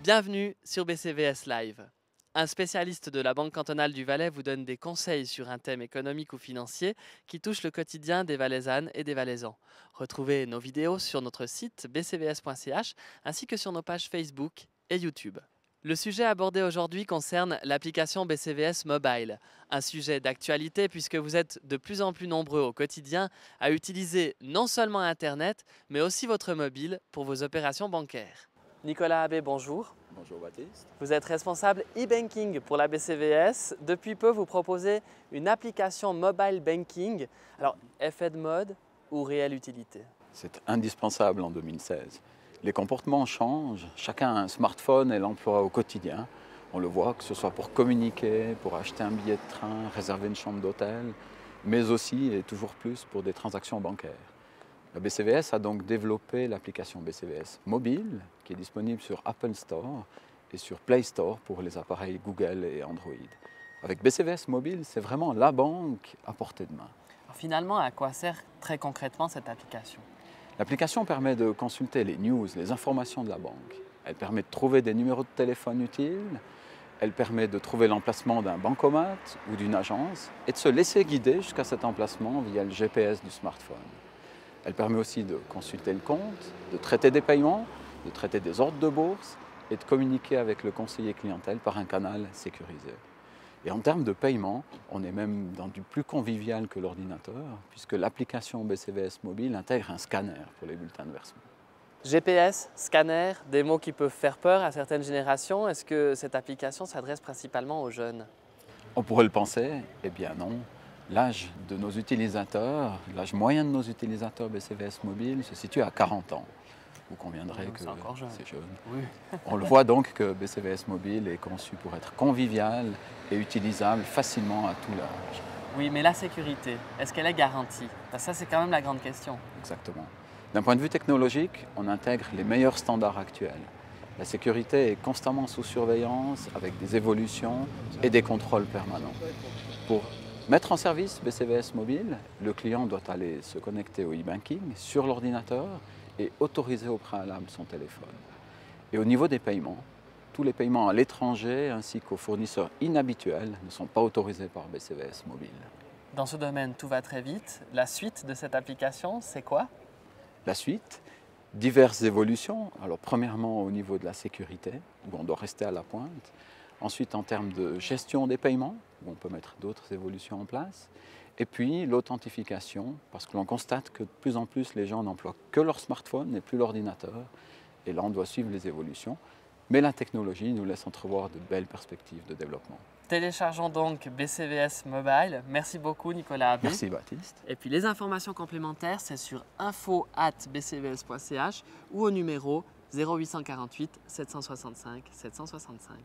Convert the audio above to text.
Bienvenue sur BCVS Live. Un spécialiste de la Banque cantonale du Valais vous donne des conseils sur un thème économique ou financier qui touche le quotidien des Valaisannes et des Valaisans. Retrouvez nos vidéos sur notre site bcvs.ch ainsi que sur nos pages Facebook et YouTube. Le sujet abordé aujourd'hui concerne l'application BCVS Mobile, un sujet d'actualité puisque vous êtes de plus en plus nombreux au quotidien à utiliser non seulement Internet, mais aussi votre mobile pour vos opérations bancaires. Nicolas Abbé, bonjour. Bonjour Baptiste. Vous êtes responsable e-banking pour la BCVS. Depuis peu, vous proposez une application mobile banking. Alors, effet de mode ou réelle utilité? C'est indispensable en 2016. Les comportements changent, chacun a un smartphone et l'emploie au quotidien. On le voit, que ce soit pour communiquer, pour acheter un billet de train, réserver une chambre d'hôtel, mais aussi et toujours plus pour des transactions bancaires. La BCVS a donc développé l'application BCVS Mobile, qui est disponible sur Apple Store et sur Play Store pour les appareils Google et Android. Avec BCVS Mobile, c'est vraiment la banque à portée de main. Alors, finalement, à quoi sert très concrètement cette application? L'application permet de consulter les news, les informations de la banque. Elle permet de trouver des numéros de téléphone utiles. Elle permet de trouver l'emplacement d'un bancomat ou d'une agence et de se laisser guider jusqu'à cet emplacement via le GPS du smartphone. Elle permet aussi de consulter le compte, de traiter des paiements, de traiter des ordres de bourse et de communiquer avec le conseiller clientèle par un canal sécurisé. Et en termes de paiement, on est même dans du plus convivial que l'ordinateur, puisque l'application BCVS Mobile intègre un scanner pour les bulletins de versement. GPS, scanner, des mots qui peuvent faire peur à certaines générations. Est-ce que cette application s'adresse principalement aux jeunes? On pourrait le penser, eh bien non. L'âge de nos utilisateurs, l'âge moyen de nos utilisateurs BCVS Mobile se situe à 40 ans. Vous conviendrez que c'est jeune. Oui. On le voit donc que BCVS Mobile est conçu pour être convivial et utilisable facilement à tout l'âge. Oui, mais la sécurité, est-ce qu'elle est garantie? Ça, c'est quand même la grande question. Exactement. D'un point de vue technologique, on intègre les meilleurs standards actuels. La sécurité est constamment sous surveillance avec des évolutions et des contrôles permanents. Pour mettre en service BCVS Mobile, le client doit aller se connecter au e-banking sur l'ordinateur et autoriser au préalable son téléphone. Et au niveau des paiements, tous les paiements à l'étranger ainsi qu'aux fournisseurs inhabituels ne sont pas autorisés par BCVS Mobile. Dans ce domaine, tout va très vite. La suite de cette application, c'est quoi? La suite, diverses évolutions. Alors premièrement au niveau de la sécurité, où on doit rester à la pointe. Ensuite en termes de gestion des paiements, où on peut mettre d'autres évolutions en place. Et puis l'authentification, parce que l'on constate que de plus en plus les gens n'emploient que leur smartphone et plus l'ordinateur. Et là on doit suivre les évolutions. Mais la technologie nous laisse entrevoir de belles perspectives de développement. Téléchargeons donc BCVS Mobile. Merci beaucoup Nicolas Abbé. Merci Baptiste. Et puis les informations complémentaires, c'est sur info@bcvs.ch ou au numéro 0848 765 765.